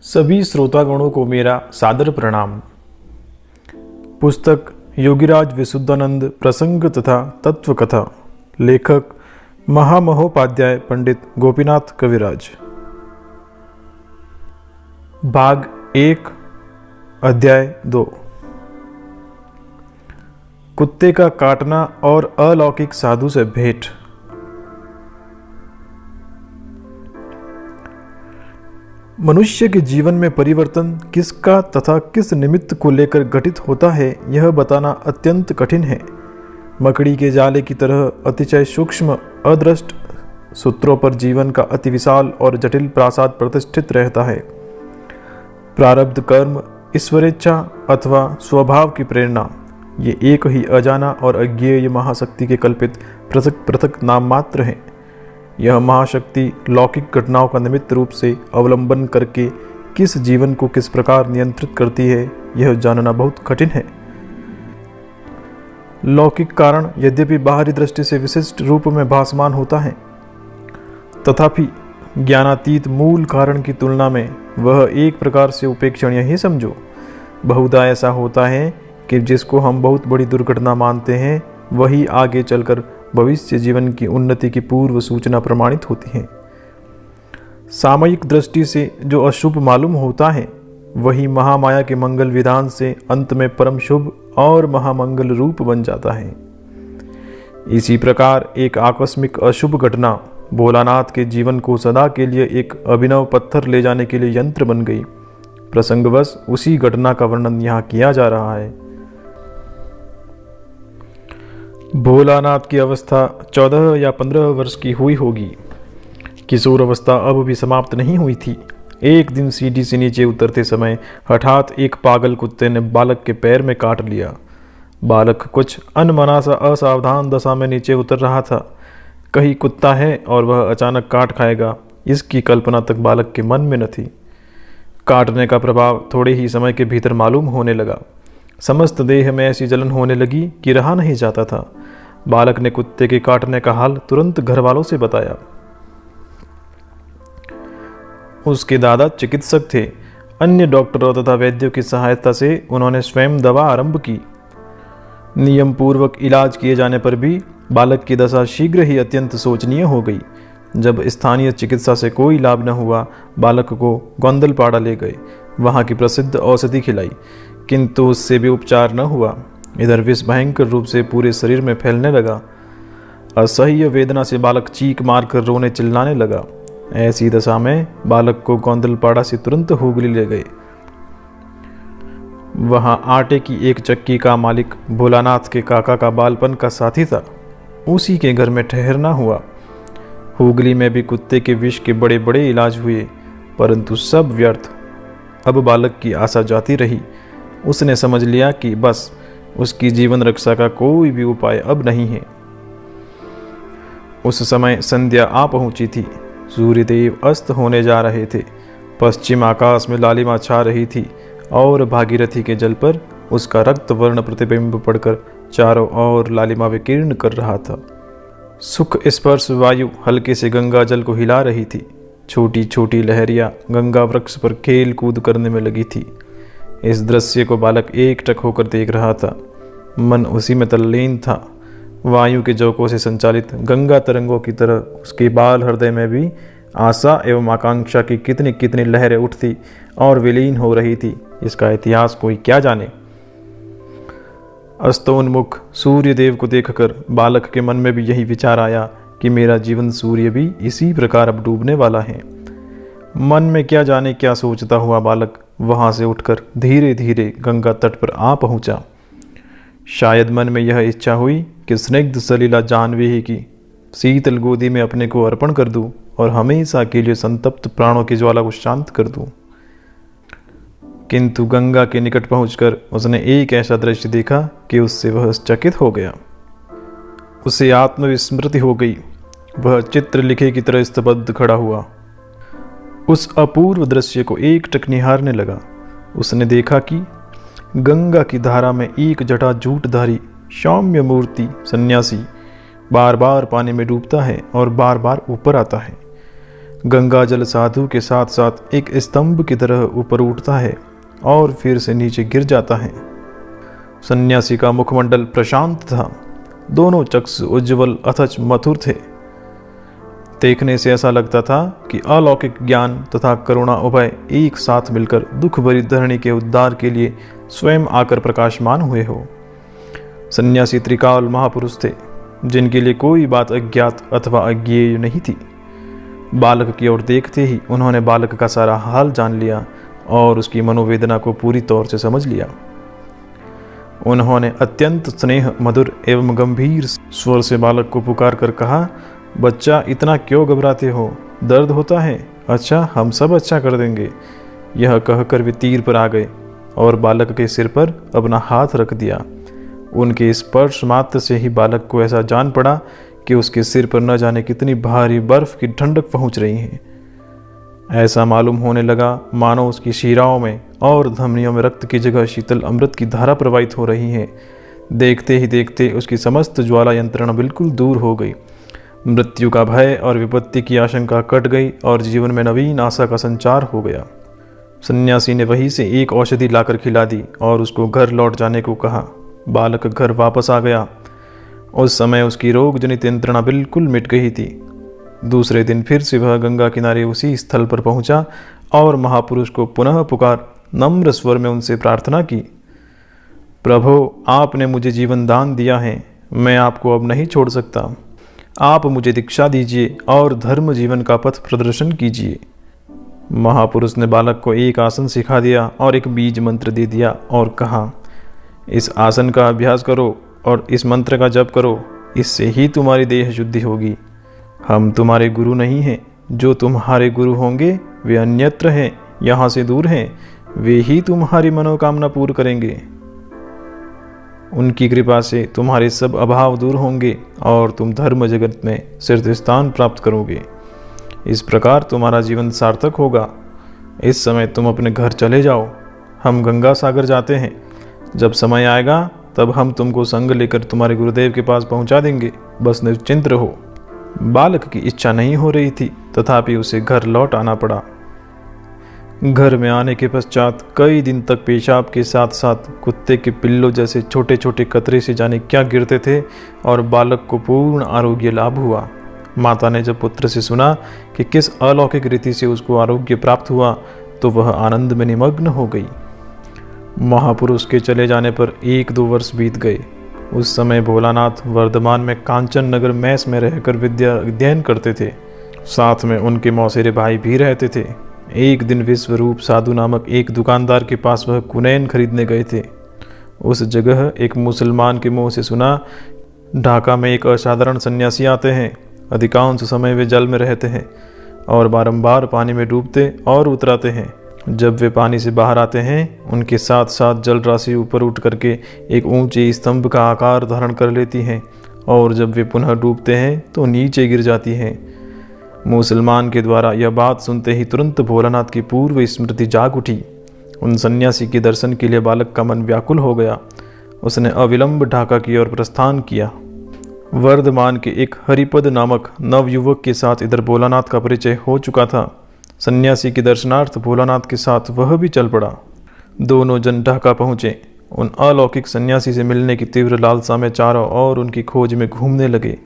सभी श्रोतागणों को मेरा सादर प्रणाम। पुस्तक योगीराज विशुद्धानंद प्रसंग तथा तत्व कथा, लेखक महामहोपाध्याय पंडित गोपीनाथ कविराज। भाग 1, अध्याय 2। कुत्ते का काटना और अलौकिक साधु से भेंट। मनुष्य के जीवन में परिवर्तन किसका तथा किस निमित्त को लेकर घटित होता है, यह बताना अत्यंत कठिन है। मकड़ी के जाले की तरह अतिशय सूक्ष्म अदृष्ट सूत्रों पर जीवन का अति विशाल और जटिल प्रासाद प्रतिष्ठित रहता है। प्रारब्ध, कर्म, ईश्वरेच्छा अथवा स्वभाव की प्रेरणा, ये एक ही अजाना और अज्ञेय महाशक्ति के कल्पित पृथक पृथक नाम मात्र हैं। यह महाशक्ति लौकिक घटनाओं का निमित्त रूप से अवलंबन करके किस जीवन को किस प्रकार नियंत्रित करती है, यह जानना बहुत कठिन है। लौकिक कारण यद्यपि बाहरी दृष्टि से विशिष्ट रूप में भासमान होता है, तथापि ज्ञानातीत मूल कारण की तुलना में वह एक प्रकार से उपेक्षणीय ही समझो। बहुधा ऐसा होता है कि जिसको हम बहुत बड़ी दुर्घटना मानते हैं, वही आगे चलकर भविष्य जीवन की उन्नति की पूर्व सूचना प्रमाणित होती है। सामयिक दृष्टि से जो अशुभ मालूम होता है, वही महामाया के मंगल विधान से अंत में परम शुभ और महामंगल रूप बन जाता है। इसी प्रकार एक आकस्मिक अशुभ घटना भोलानाथ के जीवन को सदा के लिए एक अभिनव पत्थर ले जाने के लिए यंत्र बन गई। प्रसंगवश उसी घटना का वर्णन यहाँ किया जा रहा है। भोलानाथ की अवस्था 14 या 15 वर्ष की हुई होगी। किशोर अवस्था अब भी समाप्त नहीं हुई थी। एक दिन सीढ़ी से नीचे उतरते समय हठात एक पागल कुत्ते ने बालक के पैर में काट लिया। बालक कुछ अनमना सा असावधान दशा में नीचे उतर रहा था। कहीं कुत्ता है और वह अचानक काट खाएगा, इसकी कल्पना तक बालक के मन में न थी। काटने का प्रभाव थोड़े ही समय के भीतर मालूम होने लगा। समस्त देह में ऐसी जलन होने लगी कि रहा नहीं जाता था। बालक ने कुत्ते के काटने का हाल तुरंत घर वालों से बताया। उसके दादा चिकित्सक थे। अन्य डॉक्टरों तथा वैद्यों की सहायता से उन्होंने स्वयं दवा आरंभ की। नियम पूर्वक इलाज किए जाने पर भी बालक की दशा शीघ्र ही अत्यंत शोचनीय हो गई। जब स्थानीय चिकित्सा से कोई लाभ न हुआ, बालक को गोंदलपाड़ा ले गए। वहां की प्रसिद्ध औषधि खिलाई, किंतु उससे भी उपचार न हुआ। इधर विष भयंकर रूप से पूरे शरीर में फैलने लगा। असह्य वेदना से बालक चीख मारकर रोने चिल्लाने लगा। ऐसी दशा में बालक को गोंदलपाड़ा से तुरंत हुगली ले गए। वहां आटे की एक चक्की का मालिक भोलानाथ के काका का बालपन का साथी था। उसी के घर में ठहरना हुआ। हुगली में भी कुत्ते के विष के बड़े बड़े इलाज हुए, परंतु सब व्यर्थ। अब बालक की आशा जाती रही। उसने समझ लिया कि बस उसकी जीवन रक्षा का कोई भी उपाय अब नहीं है। उस समय संध्या आ पहुंची थी। सूर्यदेव अस्त होने जा रहे थे। पश्चिम आकाश में लालिमा छा रही थी और भागीरथी के जल पर उसका रक्त वर्ण प्रतिबिंब पड़कर चारों ओर लालिमा विकीर्ण कर रहा था। सुख स्पर्श वायु हल्के से गंगा जल को हिला रही थी। छोटी छोटी लहरियां गंगा वृक्ष पर खेल कूद करने में लगी थी। इस दृश्य को बालक एकटक होकर देख रहा था। मन उसी में तल्लीन था। वायु के झोंकों से संचालित गंगा तरंगों की तरह उसके बाल हृदय में भी आशा एवं आकांक्षा की कितनी कितनी लहरें उठती और विलीन हो रही थी। इसका इतिहास कोई क्या जाने। अस्तोन्मुख सूर्यदेव को देखकर बालक के मन में भी यही विचार आया कि मेरा जीवन सूर्य भी इसी प्रकार अब डूबने वाला है। मन में क्या जाने क्या सोचता हुआ बालक वहां से उठकर धीरे धीरे गंगा तट पर आ पहुंचा। शायद मन में यह इच्छा हुई कि स्निग्ध सलीला जाह्नवी की शीतल गोदी में अपने को अर्पण कर दूं और हमेशा के लिए संतप्त प्राणों की ज्वाला को शांत कर दूं। किंतु गंगा के निकट पहुंचकर उसने एक ऐसा दृश्य देखा कि उससे वह चकित हो गया। उसे आत्मविस्मृति हो गई। वह चित्र लिखे की तरह स्तब्ध खड़ा हुआ। उस अपूर्व दृश्य को एकटक निहारने लगा। उसने देखा कि गंगा की धारा में एक जटा जूटधारी सौम्य मूर्ति सन्यासी बार बार पानी में डूबता है और बार बार ऊपर आता है। गंगा जल साधु के साथ साथ एक स्तंभ की तरह ऊपर उठता है और फिर से नीचे गिर जाता है। सन्यासी का मुखमंडल प्रशांत था, दोनों चक्षु उज्ज्वल अथच मधुर थे। देखने से ऐसा लगता था कि अलौकिक ज्ञान तथा करुणा उभय एक साथ मिलकर दुख भरी धरणी के उद्धार के लिए स्वयं आकर प्रकाशमान हुए हो। सन्यासी त्रिकाल महापुरुष थे, जिनके लिए कोई बात अज्ञात अथवा अज्ञेय नहीं थी। बालक की ओर देखते ही उन्होंने बालक का सारा हाल जान लिया और उसकी मनोवेदना को पूरी तौर से समझ लिया। उन्होंने अत्यंत स्नेह मधुर एवं गंभीर स्वर से बालक को पुकार कर कहा, बच्चा इतना क्यों घबराते हो? दर्द होता है? अच्छा, हम सब अच्छा कर देंगे। यह कहकर वे तीर पर आ गए और बालक के सिर पर अपना हाथ रख दिया। उनके स्पर्श मात्र से ही बालक को ऐसा जान पड़ा कि उसके सिर पर न जाने कितनी भारी बर्फ की ठंडक पहुंच रही है। ऐसा मालूम होने लगा मानो उसकी शिराओं में और धमनियों में रक्त की जगह शीतल अमृत की धारा प्रवाहित हो रही है। देखते ही देखते उसकी समस्त ज्वाला यंत्रणा बिल्कुल दूर हो गई। मृत्यु का भय और विपत्ति की आशंका कट गई और जीवन में नवीन आशा का संचार हो गया। सन्यासी ने वहीं से एक औषधि लाकर खिला दी और उसको घर लौट जाने को कहा। बालक घर वापस आ गया। उस समय उसकी रोग जनित यंत्रणा बिल्कुल मिट गई थी। दूसरे दिन फिर से वह गंगा किनारे उसी स्थल पर पहुंचा और महापुरुष को पुनः पुकार नम्र स्वर में उनसे प्रार्थना की, प्रभो, आपने मुझे जीवन दान दिया है, मैं आपको अब नहीं छोड़ सकता। आप मुझे दीक्षा दीजिए और धर्म जीवन का पथ प्रदर्शन कीजिए। महापुरुष ने बालक को एक आसन सिखा दिया और एक बीज मंत्र दे दिया और कहा, इस आसन का अभ्यास करो और इस मंत्र का जप करो, इससे ही तुम्हारी देह शुद्धि होगी। हम तुम्हारे गुरु नहीं हैं, जो तुम्हारे गुरु होंगे वे अन्यत्र हैं, यहाँ से दूर हैं, वे ही तुम्हारी मनोकामना पूर्ण करेंगे। उनकी कृपा से तुम्हारे सब अभाव दूर होंगे और तुम धर्म जगत में सिर्फ स्थान प्राप्त करोगे। इस प्रकार तुम्हारा जीवन सार्थक होगा। इस समय तुम अपने घर चले जाओ, हम गंगा सागर जाते हैं। जब समय आएगा तब हम तुमको संग लेकर तुम्हारे गुरुदेव के पास पहुंचा देंगे, बस निश्चिंत रहो। बालक की इच्छा नहीं हो रही थी, तथापि उसे घर लौट आना पड़ा। घर में आने के पश्चात कई दिन तक पेशाब के साथ साथ कुत्ते के पिल्लों जैसे छोटे छोटे कतरे से जाने क्या गिरते थे और बालक को पूर्ण आरोग्य लाभ हुआ। माता ने जब पुत्र से सुना कि किस अलौकिक रीति से उसको आरोग्य प्राप्त हुआ तो वह आनंद में निमग्न हो गई। महापुरुष के चले जाने पर 1-2 वर्ष बीत गए। उस समय भोलानाथ वर्धमान में कांचन नगर मैस में रहकर विद्या अध्ययन करते थे। साथ में उनके मौसेरे भाई भी रहते थे। एक दिन विश्वरूप साधु नामक एक दुकानदार के पास वह कुनैन खरीदने गए थे। उस जगह एक मुसलमान के मुंह से सुना, ढाका में एक असाधारण सन्यासी आते हैं। अधिकांश समय वे जल में रहते हैं और बारंबार पानी में डूबते और उतराते हैं। जब वे पानी से बाहर आते हैं, उनके साथ साथ जल राशि ऊपर उठ करके एक ऊंचे स्तंभ का आकार धारण कर लेती हैं और जब वे पुनः डूबते हैं तो नीचे गिर जाती हैं। मुसलमान के द्वारा यह बात सुनते ही तुरंत भोलानाथ की पूर्व स्मृति जाग उठी। उन सन्यासी के दर्शन के लिए बालक का मन व्याकुल हो गया। उसने अविलंब ढाका की ओर प्रस्थान किया। वर्धमान के एक हरिपद नामक नवयुवक के साथ इधर भोलानाथ का परिचय हो चुका था। सन्यासी के दर्शनार्थ भोलानाथ के साथ वह भी चल पड़ा। दोनों जन ढाका पहुँचे। उन अलौकिक सन्यासी से मिलने की तीव्र लालसा में चारों ओर उनकी खोज में घूमने लगे।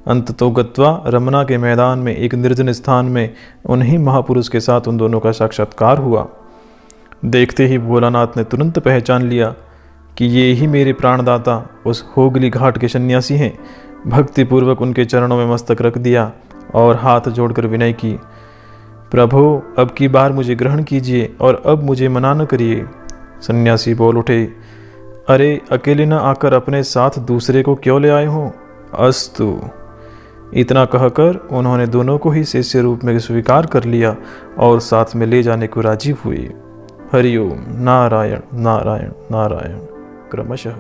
अंततो गत्वा रमना के मैदान में एक निर्जन स्थान में उन्हीं महापुरुष के साथ उन दोनों का साक्षात्कार हुआ। देखते ही भोलानाथ ने तुरंत पहचान लिया कि ये ही मेरे प्राणदाता उस होगली घाट के सन्यासी हैं। भक्तिपूर्वक उनके चरणों में मस्तक रख दिया और हाथ जोड़कर विनय की, प्रभो, अब की बार मुझे ग्रहण कीजिए और अब मुझे मना न करिए। सन्यासी बोल उठे, अरे अकेले न आकर अपने साथ दूसरे को क्यों ले आए हो? अस्तु। इतना कहकर उन्होंने दोनों को ही शिष्य रूप में स्वीकार कर लिया और साथ में ले जाने को राजी हुए। हरिओम। नारायण नारायण नारायण क्रमशः।